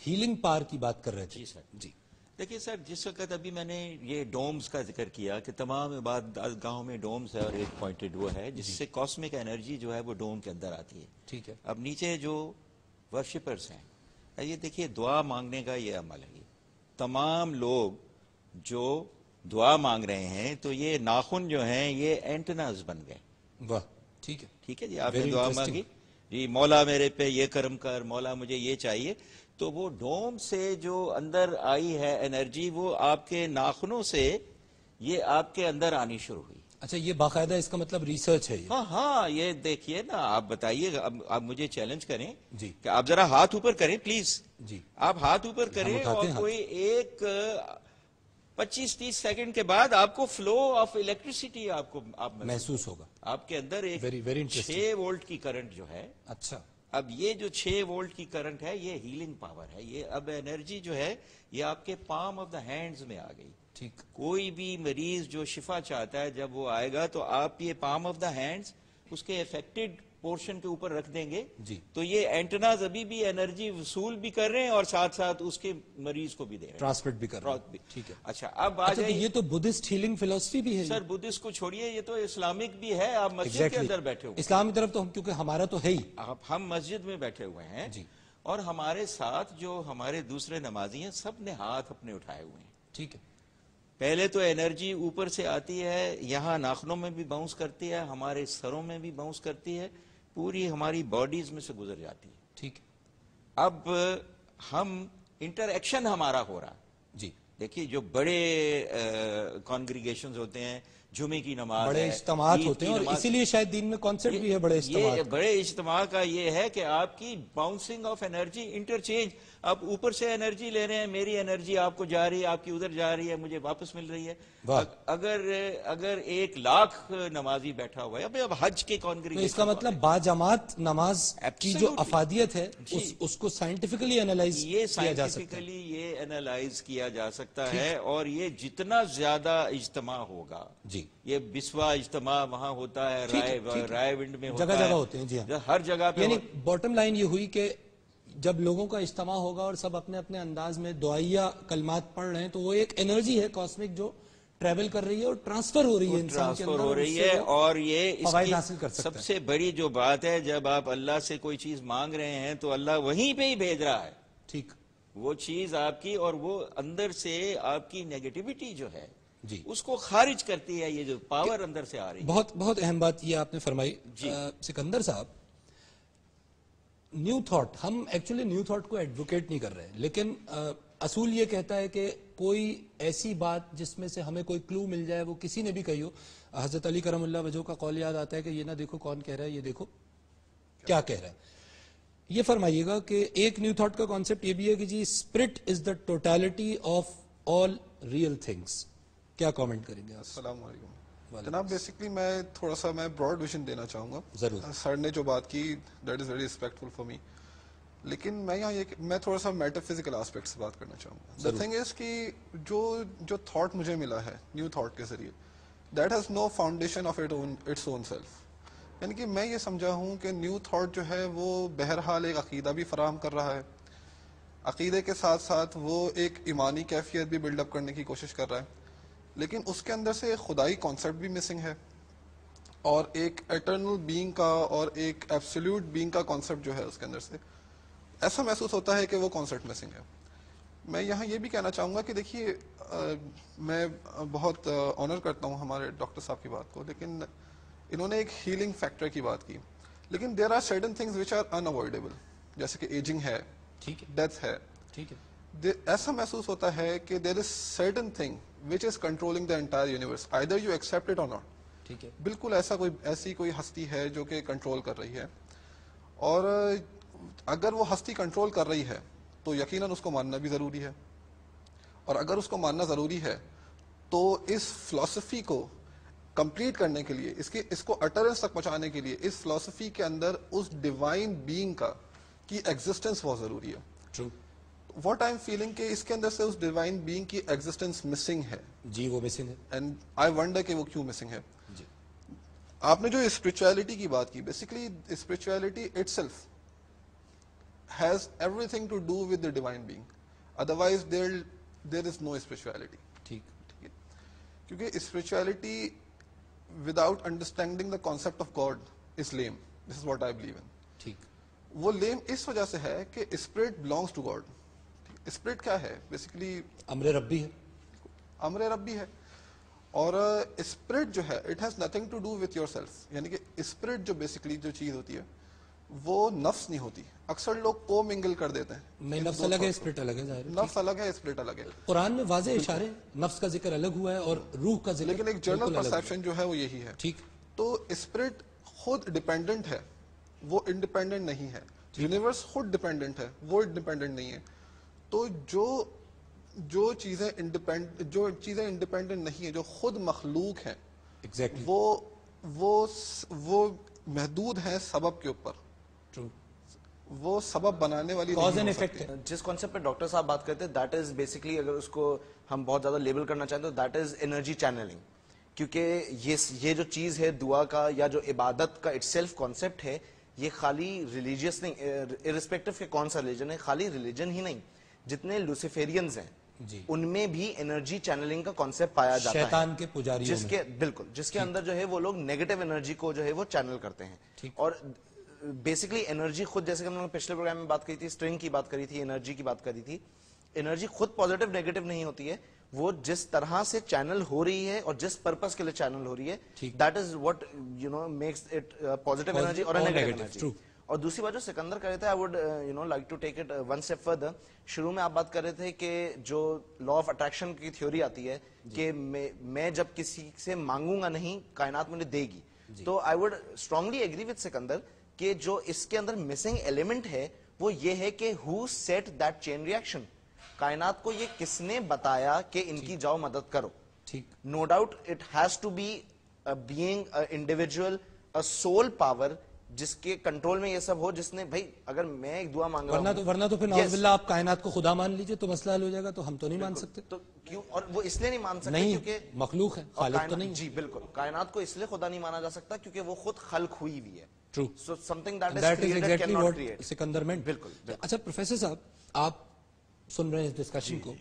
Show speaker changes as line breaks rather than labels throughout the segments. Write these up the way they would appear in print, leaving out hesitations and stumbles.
Healing power کی بات کر رہے تھے.
جی سر.
جی
دیکھیے سر، جس وقت ابھی میں نے یہ ڈومز کا ذکر کیا کہ تمام عبادت گاہوں میں ڈومز ہے اور ایک پوائنٹڈ وہ ہے جس سے کاسمک انرجی جو ہے وہ ڈوم کے اندر آتی ہے.
ٹھیک ہے.
اب نیچے جو ورشپرز ہیں، یہ دیکھیے دعا مانگنے کا یہ عمل ہے. تمام لوگ جو دعا مانگ رہے ہیں تو یہ ناخن جو ہیں یہ اینٹناز بن گئے.
واہ ٹھیک ہے.
ٹھیک ہے جی، آپ نے دعا مانگی جی مولا میرے پہ یہ کرم کر، مولا مجھے یہ چاہیے، تو وہ ڈوم سے جو اندر آئی ہے انرجی وہ آپ کے ناخنوں سے یہ آپ کے اندر آنی شروع ہوئی.
اچھا یہ باقاعدہ اس کا مطلب ریسرچ ہے یہ؟
ہاں یہ دیکھیے نا، آپ بتائیے، آپ مجھے چیلنج کریں
جی
کہ آپ ذرا ہاتھ اوپر کریں پلیز.
جی
آپ ہاتھ اوپر کریں اور کوئی ایک 25-30 سیکنڈ کے بعد آپ کو فلو آف الیکٹریسٹی آپ
محسوس ہوگا.
آپ کے اندر ایک 6 وولٹ کی کرنٹ جو ہے.
اچھا.
اب یہ جو 6 وولٹ کی کرنٹ ہے یہ ہیلنگ پاور ہے. یہ اب انرجی جو ہے یہ آپ کے پام آف دا ہینڈز میں آ گئی.
ٹھیک.
کوئی بھی مریض جو شفا چاہتا ہے جب وہ آئے گا تو آپ یہ پام آف دا ہینڈز اس کے افیکٹڈ پورشن کے اوپر رکھ دیں گے
جی.
تو یہ اینٹناز ابھی بھی انرجی وصول بھی کر رہے ہیں اور ساتھ ساتھ اس کے مریض کو بھی دے رہے ہیں،
ٹرانسمٹ بھی کر رہے ہیں. ٹھیک ہے.
اچھا اب آ جائیے.
یہ تو بدھسٹ ہیلنگ فلسفی بھی ہے
سر. بدھسٹ کو چھوڑیے، یہ تو اسلامک بھی ہے. آپ مسجد کے اندر بیٹھے ہوئے،
اسلام کی طرف تو ہم کیونکہ ہمارا تو ہے ہی،
ہم مسجد میں بیٹھے ہوئے ہیں
جی.
اور ہمارے ساتھ جو ہمارے دوسرے نمازی ہیں سب نے ہاتھ اپنے اٹھائے ہوئے ہیں.
ٹھیک ہے.
پہلے تو انرجی اوپر سے آتی ہے، یہاں ناخنوں میں بھی باؤنس کرتی ہے، ہمارے سروں میں بھی باؤنس کرتی ہے، پوری ہماری باڈیز میں سے گزر جاتی ہے.
ٹھیک ہے.
اب ہم انٹر-ایکشن ہمارا ہو رہا.
جی
دیکھیے جو بڑے کانگریگیشنز ہوتے ہیں، جمعے کی نماز،
بڑے اجتماعات ہوتے ہیں اور اسی لیے شاید دین میں کانسیپٹ بھی ہے بڑے اجتماعات.
یہ بڑے اجتماع کا یہ ہے کہ آپ کی باؤنسنگ آف انرجی، انٹرچینج. آپ اوپر سے انرجی لے رہے ہیں، میری انرجی آپ کو جا رہی ہے، آپ کی ادھر جا رہی ہے، مجھے واپس مل رہی ہے. اگر 1,00,000 نمازی بیٹھا ہوا ہے، اب حج کے کانگریگیشن،
اس کا مطلب باجماعت نماز کی جو افادیت ہے اس کو سائنٹیفکلی انالائز کیا جا سکتا ہے.
یہ انالائز کیا جا سکتا ہے اور یہ جتنا زیادہ اجتماع ہوگا،
جی
یہ بسوا اجتماع وہاں ہوتا ہے، رائے ونڈ میں ہوتا ہے،
جگہ جگہ ہوتے ہیں. جی ہاں،
ہر جگہ پہ.
یعنی باٹم لائن یہ ہوئی کہ جب لوگوں کا اجتماع ہوگا اور سب اپنے اپنے انداز میں دعائیہ کلمات پڑھ رہے ہیں تو وہ ایک انرجی ہے کاسمک جو ٹریول کر رہی ہے اور ٹرانسفر ہو رہی ہے انسان کے اندر،
ہو رہی ہے. اور یہ
فوائد حاصل کر سکتا ہے.
سب سے بڑی جو بات ہے، جب آپ اللہ سے کوئی چیز مانگ رہے ہیں تو اللہ وہیں پہ ہی بھیج رہا ہے.
ٹھیک.
وہ چیز آپ کی، اور وہ اندر سے آپ کی نیگیٹیوٹی جو ہے
جی
اس کو خارج کرتی ہے. یہ جو پاور اندر سے آ رہی ہے،
بہت اہم بات یہ آپ نے فرمائی. سکندر صاحب، نیو تھاٹ، ہم ایکچولی نیو تھاٹ کو ایڈوکیٹ نہیں کر رہے، لیکن اصول یہ کہتا ہے کہ کوئی ایسی بات جس میں سے ہمیں کوئی کلو مل جائے، وہ کسی نے بھی کہی ہو. حضرت علی کرم اللہ وجہہ کا قول یاد آتا ہے کہ یہ نہ دیکھو کون کہہ رہا ہے، یہ دیکھو کیا کہہ رہا ہے. یہ فرمائیے گا کہ ایک نیو تھاٹ کا کانسیپٹ یہ بھی ہے کہ جی spirit is the totality of all real things. کیا کامنٹ کریں گے آپ؟
السلام علیکم جناب. بیسکلی میں تھوڑا سا براڈ ویژن دینا چاہوں گا.
ضرور.
سر نے جو بات کی that is very respectful for me, لیکن میں یہاں میں تھوڑا سا میٹا فزیکل آسپیکٹ سے بات کرنا چاہوں گا. دا تھنگ از کہ جو تھاٹ مجھے ملا ہے نیو تھاٹ کے ذریعے، that has no foundation of its own self. یعنی کہ میں یہ سمجھا ہوں کہ نیو تھاٹ جو ہے وہ بہرحال ایک عقیدہ بھی فراہم کر رہا ہے، عقیدے کے ساتھ ساتھ وہ ایک ایمانی کیفیت بھی بلڈ اپ کرنے کی کوشش کر رہا ہے، لیکن اس کے اندر سے خدائی کانسیپٹ بھی مسنگ ہے اور ایک ایٹرنل بینگ کا اور ایک ایبسلیوٹ بینگ کا کانسیپٹ جو ہے اس کے اندر سے ایسا محسوس ہوتا ہے کہ وہ کانسیپٹ مسنگ ہے. میں یہاں یہ بھی کہنا چاہوں گا کہ دیکھیے میں بہت آنر کرتا ہوں ہمارے ڈاکٹر صاحب کی بات کو، لیکن انہوں نے ایک ہیلنگ فیکٹر کی بات کی، لیکن there are certain things which are ان اوائڈیبل، جیسے کہ ایجنگ ہے، ڈیتھ ہے. ٹھیک ہے. ایسا محسوس ہوتا ہے کہ there is certain thing which is controlling the entire universe, either you accept it or not.
ٹھیک ہے.
بالکل ایسی کوئی ہستی ہے جو کہ کنٹرول کر رہی ہے، اور اگر وہ ہستی کنٹرول کر رہی ہے تو یقیناً اس کو ماننا بھی ضروری ہے، اور اگر اس کو ماننا ضروری ہے تو اس فلسفی کو کمپلیٹ کرنے کے لیے، اس کو اٹرنس تک پہنچانے کے لیے اس فلسفی کے اندر اس ڈیوائن بینگ کی ایگزسٹنس بہت ضروری ہے.
True.
What I am feeling کہ اس کے اندر سے اس ڈیوائن بینگ کی ایگزسٹنس مسنگ ہے.
جی وہ مسنگ ہے،
اینڈ آئی ونڈر کہ وہ کیوں مسنگ ہے.
جی
آپ نے جو اسپرچویلٹی کی بات کی، basically spirituality it self has everything to do with the divine being. Otherwise there is no spirituality.
ٹھیک.
کیونکہ spirituality without understanding the concept of God is lame. This is what I believe in.
ٹھیک.
وہ lame اس وجہ سے ہے کہ spirit belongs to God. spirit کیا ہے؟ بیسیکلی
امر ربی ہے.
امر ربی ہے. اور اسپرٹ جو ہے it has nothing to do with yourself. یعنی کہ اسپرٹ جو بیسیکلی جو چیز ہوتی ہے وہ نفس نہیں ہوتی. اکثر لوگ کو منگل کر دیتے ہیں.
نفس الگ ہے اسپرٹ الگ ہے. ظاہر
نفس الگ ہے اسپرٹ الگ ہے.
قرآن میں واضح اشارے نفس کا ذکر الگ ہوا ہے اور روح کا ذکر,
لیکن ایک جنرل پرسیپشن جو ہے وہ یہی ہے.
ٹھیک.
تو اسپرٹ خود ڈیپینڈنٹ ہے, وہ انڈیپینڈنٹ نہیں ہے. یونیورس خود ڈیپینڈنٹ ہے, وہ انڈیپینڈنٹ نہیں ہے. تو جو چیزیں انڈیپینڈنٹ نہیں ہیں, جو خود مخلوق ہیں, وہ محدود ہیں سبب کے اوپر. وہ سبب بنانے والی نہیں ہو سکتی.
جس کانسیپٹ پہ ڈاکٹر صاحب بات کرتے ہیں دیٹ از بیسکلی, اگر اس کو ہم بہت زیادہ لیبل کرنا چاہیں تو دیٹ از انرجی چینلنگ. کیونکہ یہ جو چیز ہے دعا کا یا جو عبادت کا اٹ سیلف کانسیپٹ ہے, یہ خالی ریلیجیس نہیں, ارسپیکٹو کہ کون سا ریلیجن ہے, خالی ریلیجن ہی نہیں, جتنے لوسیفیرینز ہیں ان میں بھی انرجی چینلنگ کا کانسیپٹ پایا جاتا ہے,
شیطان کے پجاریوں
جس کے بالکل جس کے اندر جو ہے وہ لوگ نیگیٹو انرجی کو جو ہے وہ چینل کرتے ہیں. اور بیسکلی انرجی خود, جیسے کہ ہم نے پچھلے پروگرام میں بات کی تھی, اسٹرنگ کی بات کری تھی, انرجی کی بات کری تھی, انرجی خود پازیٹیو نیگیٹو نہیں ہوتی ہے, وہ جس طرح سے چینل ہو رہی ہے اور جس پرپس کے لیے چینل ہو رہی ہے, that is what makes it positive energy اور نیگیٹو انرجی. اور دوسری بات جو سکندر کر رہے تھے, I would like to take it one step further. شروع میں آپ بات کر رہے تھے کہ جو لا آف اٹریکشن کی تھیوری آتی ہے کہ میں جب کسی سے مانگوں گا نہیں کائنات مجھے دے گی, تو I would strongly agree with Sikandar کہ جو اس کے اندر مسنگ ایلیمنٹ ہے وہ یہ ہے کہ ہو سیٹ دیٹ چین ریئیکشن. کائنات کو یہ کس نے بتایا کہ ان کی جاؤ مدد کرو. No doubt it has to be being individual, soul power جس کے کنٹرول میں یہ سب ہو, جس نے بھائی اگر میں ایک دعا مانگ رہا ہوں
ورنہ تو پھر نعوذ باللہ آپ کائنات کو خدا مان لیجئے تو مسئلہ حل ہو جائے گا. تو ہم تو نہیں مان سکتے.
تو کیوں؟ اور وہ اس لیے نہیں مان سکتے کیونکہ
مخلوق ہے, خالق تو نہیں.
جی بالکل, کائنات کو اس لیے خدا نہیں مانا جا سکتا کیونکہ وہ خود خلق ہوئی ہوئی ہے.
True.
So something that is
That is
created
exactly
cannot
what
create.
Sikandar meant.
بالکل.
اچھا پروفیسر صاحب, آپ سن رہے ہیں اس ڈسکشن کو,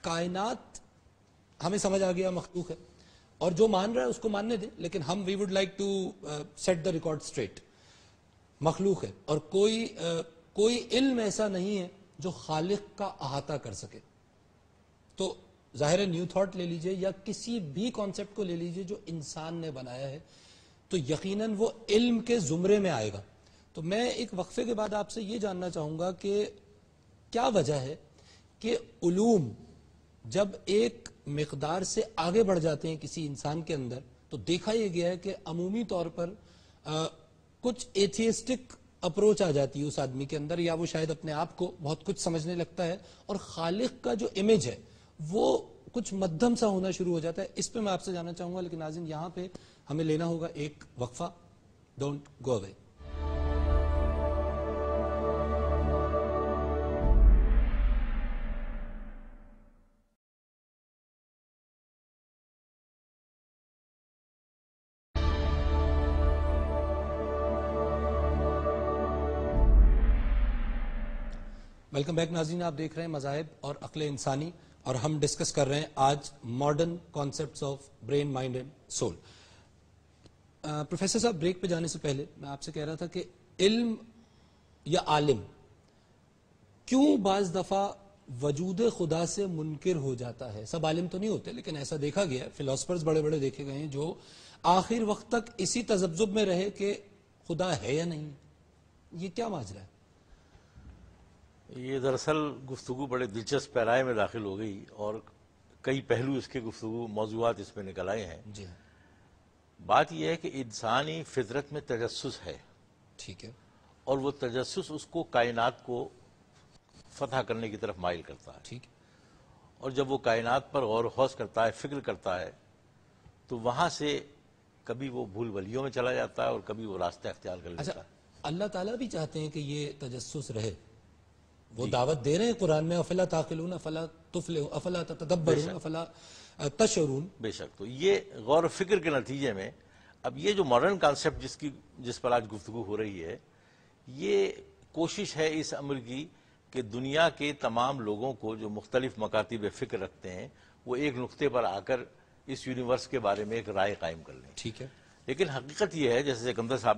کائنات ہمیں سمجھ آ گیا مخلوق ہے, اور جو مان رہا ہے اس کو ماننے دیں, لیکن ہم we would like to set the record straight. مخلوق ہے اور کوئی علم ایسا نہیں ہے جو خالق کا احاطہ کر سکے. تو ظاہر ہے نیو تھاٹ لے لیجئے یا کسی بھی کانسیپٹ کو لے لیجئے جو انسان نے بنایا ہے, تو یقیناً وہ علم کے زمرے میں آئے گا. تو میں ایک وقفے کے بعد آپ سے یہ جاننا چاہوں گا کہ کیا وجہ ہے کہ علوم جب ایک مقدار سے آگے بڑھ جاتے ہیں کسی انسان کے اندر, تو دیکھا یہ گیا ہے کہ عمومی طور پر کچھ ایتھیسٹک اپروچ آ جاتی ہے اس آدمی کے اندر, یا وہ شاید اپنے آپ کو بہت کچھ سمجھنے لگتا ہے, اور خالق کا جو امیج ہے وہ کچھ مدھم سا ہونا شروع ہو جاتا ہے. اس پہ میں آپ سے جاننا چاہوں گا, لیکن ناظرین یہاں پہ ہمیں لینا ہوگا ایک وقفہ. Don't go away. Welcome back ناظرین, آپ دیکھ رہے ہیں مذاہب اور عقل انسانی, اور ہم ڈسکس کر رہے ہیں آج modern concepts of brain, mind and civil. Professor صاحب, بریک پہ جانے سے پہلے میں آپ سے کہہ رہا تھا کہ علم یا عالم کیوں بعض دفعہ وجود خدا سے منکر ہو جاتا ہے. سب عالم تو نہیں ہوتے, لیکن ایسا دیکھا گیا ہے, فلاسفرز بڑے بڑے دیکھے گئے ہیں جو آخر وقت تک اسی تذبذب میں رہے کہ خدا ہے یا نہیں. یہ کیا ماجرا ہے؟
یہ دراصل گفتگو بڑے دلچسپ پیرائے میں داخل ہو گئی, اور کئی پہلو اس کے گفتگو موضوعات اس میں نکل آئے ہیں.
جی
بات یہ ہے کہ انسانی فطرت میں تجسس ہے,
ٹھیک ہے,
اور وہ تجسس اس کو کائنات کو فتح کرنے کی طرف مائل کرتا ہے.
ٹھیک.
اور جب وہ کائنات پر غور و خوض کرتا ہے, فکر کرتا ہے, تو وہاں سے کبھی وہ بھول بھلیوں میں چلا جاتا ہے اور کبھی وہ راستہ اختیار کر لیتا ہے.
اللہ تعالیٰ بھی چاہتے ہیں کہ یہ تجسس رہے, وہ دعوت دے رہے ہیں قرآن میں, افلا تعقلون افلا تفلحون افلا تتدبرون افلا تشعرون.
بے شک. تو یہ غور و فکر کے نتیجے میں اب یہ جو ماڈرن کانسیپٹ جس پر آج گفتگو ہو رہی ہے, یہ کوشش ہے اس عمل کی کہ دنیا کے تمام لوگوں کو جو مختلف مکاتب فکر رکھتے ہیں وہ ایک نقطے پر آ کر اس یونیورس کے بارے میں ایک رائے قائم کر لیں.
ٹھیک ہے.
لیکن حقیقت یہ ہے جیسے سکندر صاحب نے